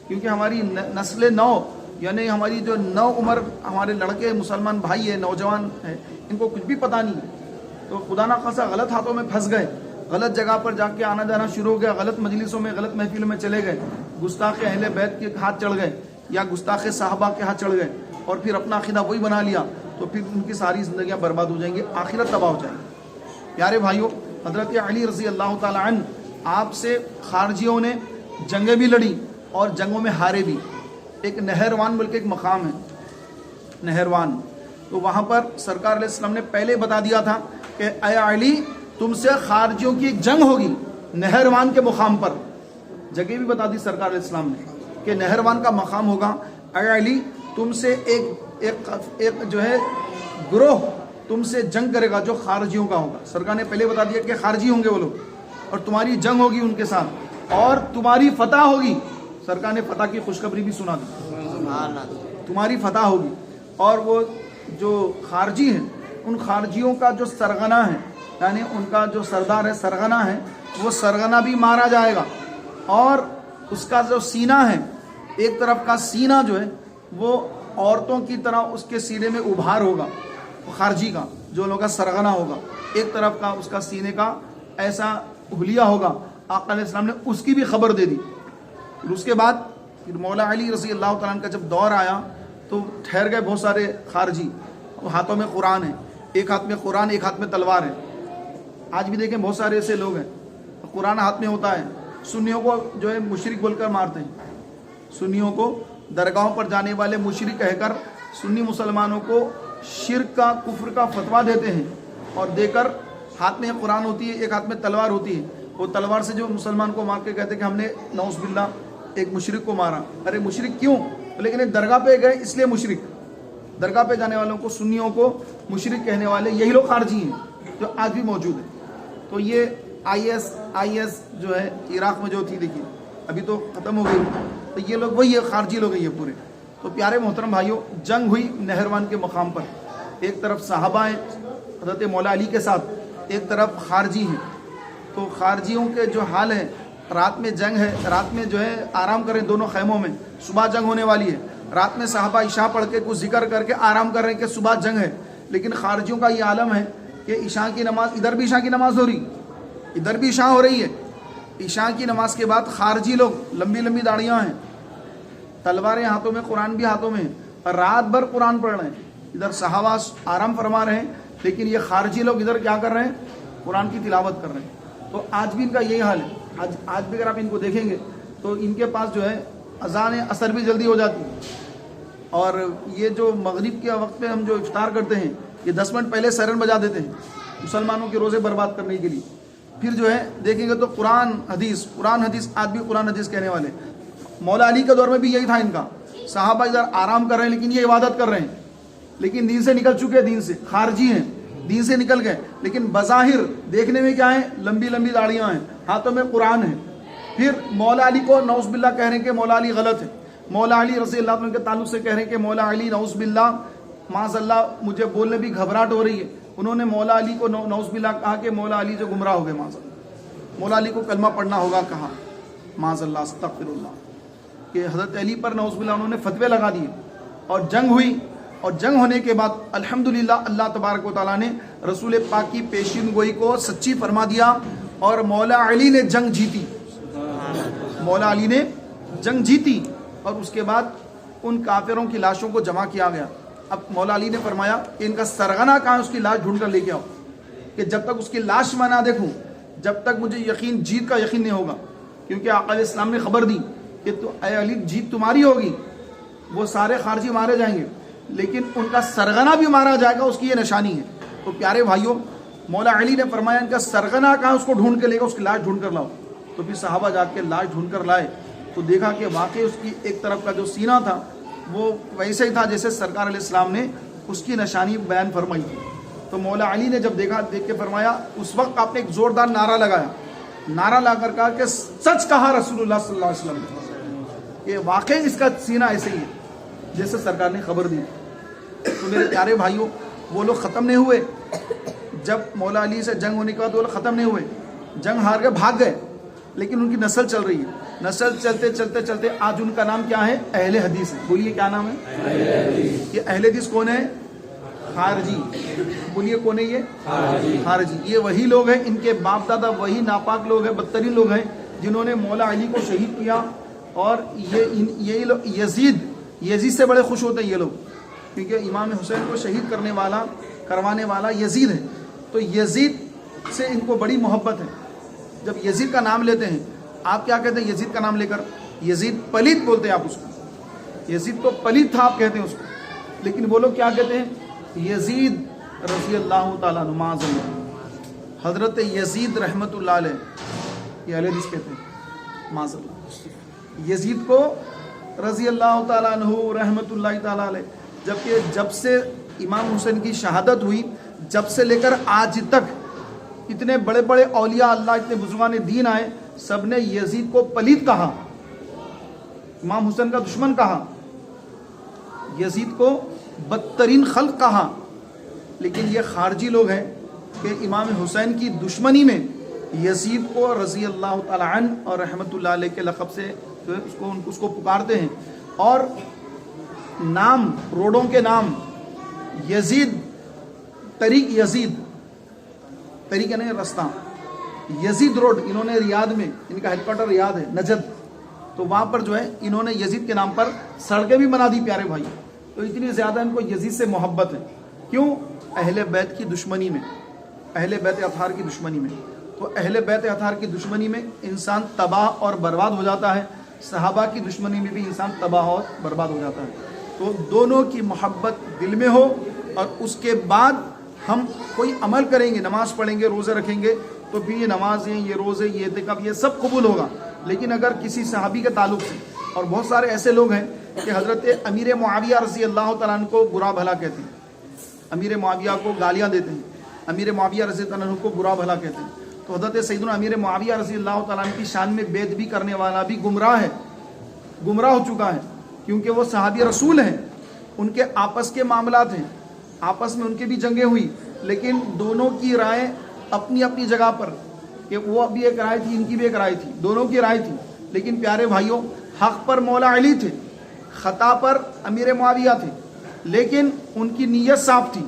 کیونکہ ہماری نسل نو، یعنی ہماری جو نو عمر ہمارے لڑکے مسلمان بھائی ہیں، نوجوان ہیں، ان کو کچھ بھی پتہ نہیں ہے، تو خدا نخواستہ غلط ہاتھوں میں پھنس گئے، غلط جگہ پر جا کے آنا جانا شروع ہو گیا، غلط مجلسوں میں، غلط محفلوں میں چلے گئے، گستاخ اہل بیت کے ہاتھ چڑھ گئے یا گستاخ صحابہ کے ہاتھ چڑھ گئے، اور پھر اپنا عقیدہ وہی بنا لیا، تو پھر ان کی ساری زندگیاں برباد ہو جائیں گی، آخرت تباہ ہو جائے گی۔ پیارے بھائیوں، حضرت علی رضی اللہ تعالی عنہ، آپ سے خارجیوں نے جنگیں بھی لڑی اور جنگوں میں ہارے بھی۔ ایک نہروان بلکہ ایک مقام ہے، نہروان، تو وہاں پر سرکار علیہ السلام نے پہلے بتا دیا تھا کہ اے علی، تم سے خارجیوں کی ایک جنگ ہوگی نہروان کے مقام پر، جگہ بھی بتا دی سرکار علیہ السلام نے کہ نہروان کا مقام ہوگا، اے علی تم سے ایک جو ہے گروہ تم سے جنگ کرے گا جو خارجیوں کا ہوگا۔ سرکار نے پہلے بتا دیا کہ خارجی ہوں گے وہ لوگ، اور تمہاری جنگ ہوگی ان کے ساتھ، اور تمہاری فتح ہوگی۔ سرکار نے فتح کی خوشخبری بھی سنا دی، تمہاری فتح ہوگی، اور وہ جو خارجی ہیں ان خارجیوں کا جو سرغنہ ہے، یعنی ان کا جو سردار ہے، سرغنہ ہے، وہ سرغنہ بھی مارا جائے گا، اور اس کا جو سینہ ہے، ایک طرف کا سینہ جو ہے وہ عورتوں کی طرح اس کے سینے میں ابھار ہوگا، خارجی کا جو لوگ کا سرغنہ ہوگا، ایک طرف کا اس کا سینے کا ایسا حلیہ ہوگا۔ آقا علیہ السلام نے اس کی بھی خبر دے دی۔ اس کے بعد پھر مولا علی رضی اللہ تعالیٰ عنہ کا جب دور آیا تو ٹھہر گئے بہت سارے خارجی، ہاتھوں میں قرآن ہے، ایک ہاتھ میں قرآن، ایک ہاتھ میں تلوار ہے۔ آج بھی دیکھیں بہت سارے ایسے لوگ ہیں، قرآن ہاتھ میں ہوتا ہے، سنیوں کو جو ہے مشرک بول کر مارتے ہیں، سنیوں کو درگاہوں پر جانے والے مشرک کہہ کر سنی مسلمانوں کو شرک کا، کفر کا فتویٰ دیتے ہیں، اور دے کر ہاتھ میں قرآن ہوتی ہے، ایک ہاتھ میں تلوار ہوتی ہے، وہ تلوار سے جو مسلمان کو مار کے کہتے ہیں کہ ہم نے نعوذ باللہ ایک مشرک کو مارا۔ ارے مشرک کیوں؟ لیکن درگاہ پہ گئے اس لیے مشرک، درگاہ پہ جانے والوں کو، سنیوں کو مشرک کہنے والے یہی لوگ خارجی ہیں جو آج بھی موجود ہیں۔ تو یہ آئی ایس جو ہے عراق میں جو تھی، دیکھیے ابھی تو ختم ہو گئی، تو یہ لوگ وہی خارجی لوگ ہیں یہ پورے۔ تو پیارے محترم بھائیوں، جنگ ہوئی نہروان کے مقام پر، ایک طرف صحابہ ہیں حضرت مولا علی کے ساتھ، ایک طرف خارجی ہیں۔ تو خارجیوں کے جو حال ہے، رات میں جنگ ہے، رات میں جو ہے آرام کریں دونوں خیموں میں، صبح جنگ ہونے والی ہے، رات میں صحابہ عشاء پڑھ کے کچھ ذکر کر کے آرام کر رہے ہیں کہ صبح جنگ ہے، لیکن خارجیوں کا یہ عالم ہے کہ عشاء کی نماز، ادھر بھی عشاء کی نماز ہو رہی، ادھر بھی عشاء ہو رہی ہے، عشاء کی نماز کے بعد خارجی لوگ، لمبی لمبی داڑیاں ہیں، تلواریں ہاتھوں میں، قرآن بھی ہاتھوں میں، اور رات بھر قرآن پڑھ رہے ہیں، ادھر صحابہ آرام فرما رہے ہیں، لیکن یہ خارجی لوگ ادھر کیا کر رہے ہیں؟ قرآن کی تلاوت کر رہے ہیں۔ تو آج بھی ان کا یہی حال ہے، آج بھی اگر آپ ان کو دیکھیں گے تو ان کے پاس جو ہے اذان عصر بھی جلدی ہو جاتی ہے، اور یہ جو مغرب کے وقت پہ ہم جو افطار کرتے ہیں، یہ 10 منٹ پہلے سائرن بجا دیتے ہیں مسلمانوں کے روزے برباد کرنے کے لیے۔ پھر جو ہے دیکھیں گے تو قرآن حدیث، آج بھی قرآن حدیث کہنے والے۔ مولا علی کے دور میں بھی یہی تھا ان کا، صحابہ ادھر آرام کر رہے ہیں لیکن یہ عبادت کر رہے ہیں, لیکن دین سے نکل چکے, دین سے خارجی ہیں, دین سے نکل گئے, لیکن بظاہر دیکھنے میں کیا ہیں, لمبی لمبی داڑیاں ہیں, ہاتھوں میں قرآن ہے. پھر مولا علی کو نعوذ باللہ کہہ رہے ہیں کہ مولا علی غلط ہے, مولا علی رضی اللہ عنہ کے تعلق سے کہہ رہے ہیں کہ مولا علی نعوذ باللہ معاذ اللہ مجھے بولنے بھی گھبراہٹ ہو رہی ہے. انہوں نے مولا علی کو نعوذ باللہ کہا کہ مولا علی جو گمراہ ہو گئے, معاذ اللہ, مولا علی کو کلمہ پڑھنا ہوگا کہا, معاذ اللہ استغفر اللہ, کہ حضرت علی پر نعوذ باللہ انہوں نے فتوے لگا دیے. اور جنگ ہوئی, اور جنگ ہونے کے بعد الحمدللہ اللہ تبارک و تعالیٰ نے رسول پاک کی پیشین گوئی کو سچی فرما دیا, اور مولا علی نے جنگ جیتی, مولا علی نے جنگ جیتی. اور اس کے بعد ان کافروں کی لاشوں کو جمع کیا گیا. اب مولا علی نے فرمایا کہ ان کا سرغنہ کہاں ہے, اس کی لاش ڈھونڈ کر لے کے آؤ, کہ جب تک اس کی لاش میں نہ دیکھوں جب تک مجھے یقین, جیت کا یقین نہیں ہوگا. کیونکہ آقا علیہ السلام نے خبر دی کہ اے علی جیت تمہاری ہوگی, وہ سارے خارجی مارے جائیں گے لیکن ان کا سرغنہ بھی مارا جائے گا, اس کی یہ نشانی ہے. تو پیارے بھائیوں, مولا علی نے فرمایا ان کا سرغنہ کہاں, اس کو ڈھونڈ کے لے گا, اس کی لاش ڈھونڈ کر لاؤ. تو پھر صحابہ جا کے لاش ڈھونڈ کر لائے تو دیکھا کہ واقعی اس کی ایک طرف کا جو سینہ تھا وہ ویسے ہی تھا جیسے سرکار علیہ السلام نے اس کی نشانی بیان فرمائی تھی. تو مولا علی نے جب دیکھا, دیکھ کے فرمایا, اس وقت آپ نے ایک زوردار نعرہ لگایا, نعرہ لا کر کہا کہ سچ کہا رسول اللہ صلی اللہ علیہ وسلم نے, کہ واقعی اس کا سینہ ایسے ہی ہے جیسے سرکار نے خبر دی. تو میرے پیارے بھائیوں, وہ لوگ ختم نہیں ہوئے. جب مولا علی سے جنگ ہونے کے بعد وہ لوگ ختم نہیں ہوئے, جنگ ہار گئے, بھاگ گئے, لیکن ان کی نسل چل رہی ہے. نسل چلتے چلتے چلتے آج ان کا نام کیا ہے, اہل حدیث ہے. بولیے کیا نام ہے, اہل حدیث. یہ اہل حدیث کون ہے, خارجی. بولیے کون ہے یہ, خارجی. یہ وہی لوگ ہیں, ان کے باپ دادا وہی ناپاک لوگ ہیں, بدترین لوگ ہیں جنہوں نے مولا علی کو شہید کیا. اور یہ یزید سے بڑے خوش ہوتے ہیں یہ لوگ, کیونکہ امام حسین کو شہید کروانے والا یزید ہے. تو یزید سے ان کو بڑی محبت ہے. جب یزید کا نام لیتے ہیں, آپ کیا کہتے ہیں یزید کا نام لے کر, یزید پلیت بولتے ہیں آپ اس کو, یزید تو پلیت تھا آپ کہتے ہیں اس کو, لیکن وہ لوگ کیا کہتے ہیں, یزید رضی اللہ تعالیٰ عنہ, معاذ اللہ, حضرت یزید رحمت اللہ علیہ, یہ اہل حدیث کہتے ہیں, معاذ اللہ. یزید کو رضی اللہ تعالیٰ عنہ رحمت اللہ تعالیٰ علیہ, جبکہ جب سے امام حسین کی شہادت ہوئی, جب سے لے کر آج تک اتنے بڑے بڑے اولیاء اللہ, اتنے بزرگان دین آئے, سب نے یزید کو پلیت کہا, امام حسین کا دشمن کہا, یزید کو بدترین خلق کہا. لیکن یہ خارجی لوگ ہیں کہ امام حسین کی دشمنی میں یزید کو رضی اللہ تعالی عنہ اور رحمت اللہ علیہ کے لقب سے اس کو پکارتے ہیں. اور نام, روڈوں کے نام, یزید, طریق یزید, طریق یعنی رستہ, یزید روڈ, انہوں نے ریاض میں, ان کا ہیڈ کوارٹر ریاض ہے, نجد, تو وہاں پر جو ہے انہوں نے یزید کے نام پر سڑکیں بھی بنا دی. پیارے بھائی, تو اتنی زیادہ ان کو یزید سے محبت ہے. کیوں, اہل بیت کی دشمنی میں, اہل بیت اطہار کی دشمنی میں. تو اہل بیت اطہار کی دشمنی میں انسان تباہ اور برباد ہو جاتا ہے, صحابہ کی دشمنی میں بھی انسان تباہ اور برباد ہو جاتا ہے. تو دونوں کی محبت دل میں ہو, اور اس کے بعد ہم کوئی عمل کریں گے, نماز پڑھیں گے, روزے رکھیں گے, تو پھر یہ نمازیں, یہ روزے, یہ اعتکاف, یہ سب قبول ہوگا. لیکن اگر کسی صحابی کے تعلق سے, اور بہت سارے ایسے لوگ ہیں کہ حضرت امیر معاویہ رضی اللہ تعالیٰ عنہ کو برا بھلا کہتے ہیں, امیر معاویہ کو گالیاں دیتے ہیں, امیر معاویہ رضی اللہ عنہ کو برا بھلا کہتے ہیں. تو حضرت سیدنا امیر معاویہ رضی اللہ تعالیٰ عنہ کی شان میں بیعت بھی کرنے والا بھی گمراہ ہے, گمراہ ہو چکا ہے, کیونکہ وہ صحابی رسول ہیں. ان کے آپس کے معاملات ہیں, آپس میں ان کی بھی جنگیں ہوئی, لیکن دونوں کی رائے اپنی اپنی جگہ پر, کہ وہ بھی ایک رائے تھی, ان کی بھی ایک رائے تھی, دونوں کی رائے تھی. لیکن پیارے بھائیوں, حق پر مولا علی تھے, خطا پر امیر معاویہ تھے, لیکن ان کی نیت صاف تھی,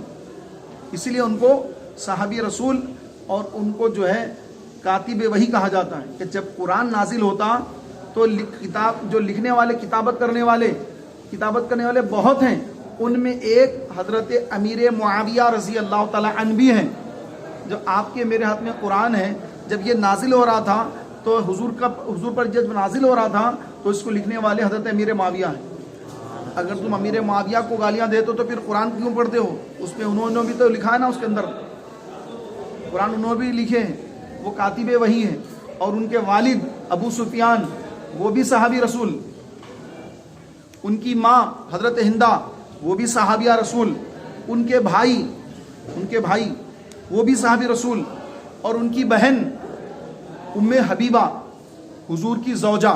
اسی لیے ان کو صحابی رسول, اور ان کو جو ہے کاتب وحی کہا جاتا ہے. کہ جب قرآن نازل ہوتا تو کتاب جو لکھنے والے, کتابت کرنے والے بہت ہیں, ان میں ایک حضرت امیر معاویہ رضی اللہ تعالی عنہ بھی ہیں. جو آپ کے میرے ہاتھ میں قرآن ہے, جب یہ نازل ہو رہا تھا تو حضور پر جب نازل ہو رہا تھا تو اس کو لکھنے والے حضرت امیر معاویہ ہیں. اگر تم امیر معاویہ کو گالیاں دیتے ہو تو پھر قرآن کیوں پڑھتے ہو؟ اس میں انہوں نے بھی تو لکھا ہے نا, اس کے اندر قرآن انہوں نے بھی لکھے ہیں, وہ کاتب وحی ہیں. اور ان کے والد ابو سفیان وہ بھی صحابی رسول, ان کی ماں حضرت ہندا وہ بھی صحابیہ رسول، ان کے بھائی وہ بھی صحابی رسول، اور ان کی بہن ام حبیبہ حضور کی زوجہ،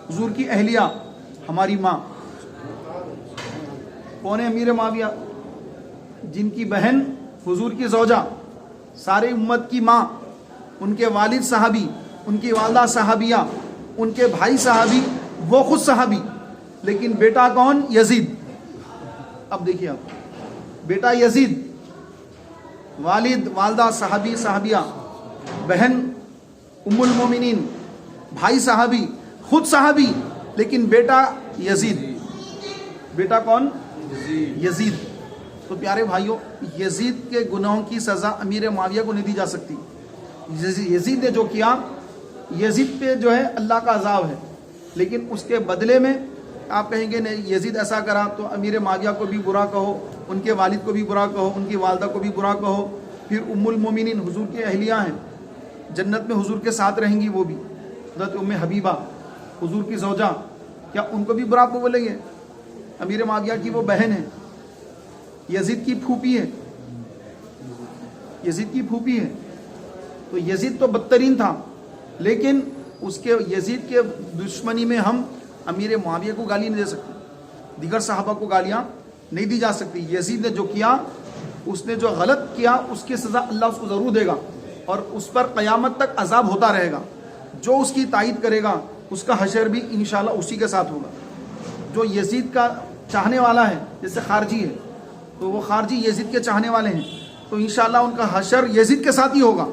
حضور کی اہلیہ، ہماری ماں۔ کون ہے امیر معاویہ؟ جن کی بہن حضور کی زوجہ، سارے امت کی ماں، ان کے والد صحابی، ان کی والدہ صحابیہ، ان کے بھائی صحابی، وہ خود صحابی، لیکن بیٹا کون؟ یزید۔ اب دیکھیے آپ، بیٹا یزید، والد والدہ صحابی صحابیہ، بہن ام المومنین، بھائی صحابی، خود صحابی، لیکن بیٹا یزید۔ بیٹا کون؟ یزید۔ تو پیارے بھائیوں، یزید کے گناہوں کی سزا امیر معاویہ کو نہیں دی جا سکتی۔ یزید نے جو کیا، یزید پہ جو ہے اللہ کا عذاب ہے، لیکن اس کے بدلے میں آپ کہیں گے نہیں یزید ایسا کرا تو امیر معاویہ کو بھی برا کہو، ان کے والد کو بھی برا کہو، ان کی والدہ کو بھی برا کہو، پھر ام المومنین حضور کی اہلیہ ہیں، جنت میں حضور کے ساتھ رہیں گی، وہ بھی حضرت ام حبیبہ حضور کی زوجہ، کیا ان کو بھی برا کو بولیں گے؟ امیر معاویہ کی وہ بہن ہے، یزید کی پھوپھی ہے، یزید کی پھوپھی ہے۔ تو یزید تو بدترین تھا، لیکن اس کے یزید کے دشمنی میں ہم امیر معاویہ کو گالی نہیں دے سکتے، دیگر صحابہ کو گالیاں نہیں دی جا سکتی۔ یزید نے جو کیا، اس نے جو غلط کیا، اس کی سزا اللہ اس کو ضرور دے گا، اور اس پر قیامت تک عذاب ہوتا رہے گا۔ جو اس کی تائید کرے گا اس کا حشر بھی انشاءاللہ اسی کے ساتھ ہوگا۔ جو یزید کا چاہنے والا ہے، جیسے خارجی ہے تو وہ خارجی یزید کے چاہنے والے ہیں، تو انشاءاللہ ان کا حشر یزید کے ساتھ ہی ہوگا،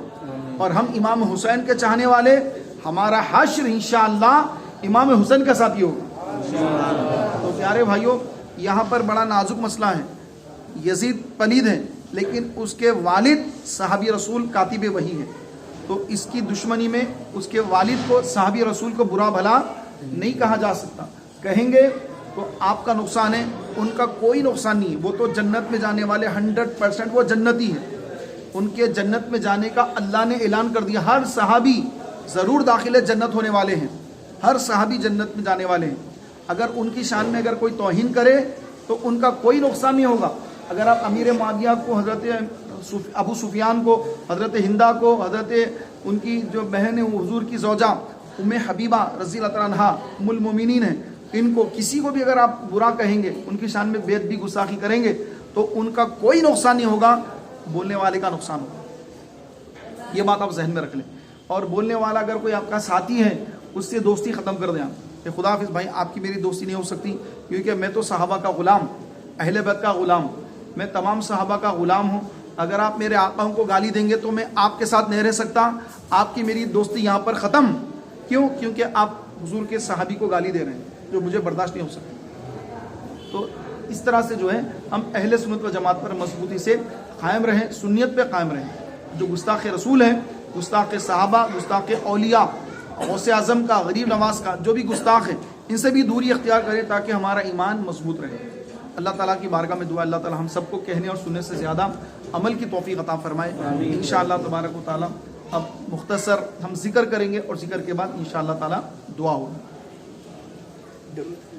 اور ہم امام حسین کے چاہنے والے، ہمارا حشر انشاءاللہ امام حسین کے ساتھ ہی ہوگا۔ تو پیارے بھائیوں، یہاں پر بڑا نازک مسئلہ ہے۔ یزید پلید ہے، لیکن اس کے والد صحابی رسول کاتب وحی ہے، تو اس کی دشمنی میں اس کے والد کو، صحابی رسول کو برا بھلا نہیں کہا جا سکتا۔ کہیں گے تو آپ کا نقصان ہے، ان کا کوئی نقصان نہیں ہے، وہ تو جنت میں جانے والے 100% وہ جنتی ہے۔ ان کے جنت میں جانے کا اللہ نے اعلان کر دیا، ہر صحابی ضرور داخل جنت ہونے والے ہیں، ہر صحابی جنت میں جانے والے ہیں۔ اگر ان کی شان میں اگر کوئی توہین کرے تو ان کا کوئی نقصان نہیں ہوگا۔ اگر آپ امیر معاویہ کو، حضرت ابو سفیان کو، حضرت ہندا کو، حضرت ان کی جو بہن ہے حضور کی زوجہ ام حبیبہ رضی اللہ تعالیٰ عنہا ام المومنین ہیں، ان کو کسی کو بھی اگر آپ برا کہیں گے، ان کی شان میں بے ادبی گستاخی کریں گے، تو ان کا کوئی نقصان نہیں ہوگا، بولنے والے کا نقصان ہوگا۔ یہ بات آپ ذہن میں رکھ لیں۔ اور بولنے والا اگر کوئی آپ کا ساتھی ہے، اس سے دوستی ختم کر دیں آپ کہ خدا حافظ بھائی، آپ کی میری دوستی نہیں ہو سکتی، کیونکہ میں تو صحابہ کا غلام، اہل بیت کا غلام، میں تمام صحابہ کا غلام ہوں۔ اگر آپ میرے آقا کو گالی دیں گے تو میں آپ کے ساتھ نہیں رہ سکتا، آپ کی میری دوستی یہاں پر ختم۔ کیوں؟ کیونکہ آپ حضور کے صحابی کو گالی دے رہے ہیں، جو مجھے برداشت نہیں ہو سکتی۔ تو اس طرح سے جو ہے ہم اہل سنت و جماعت پر مضبوطی سے قائم رہیں، سنیت پہ قائم رہیں۔ جو گستاخ رسول ہیں، گستاخ صحابہ، گستاخ اولیاء، غوث اعظم کا، غریب نواز کا، جو بھی گستاخ ہیں، ان سے بھی دوری اختیار کریں تاکہ ہمارا ایمان مضبوط رہے۔ اللہ تعالیٰ کی بارگاہ میں دعا، اللہ تعالیٰ ہم سب کو کہنے اور سننے سے زیادہ عمل کی توفیق عطا فرمائے انشاءاللہ تبارک و تعالیٰ۔ اب مختصر ہم ذکر کریں گے، اور ذکر کے بعد انشاءاللہ تعالیٰ دعا ہوگی۔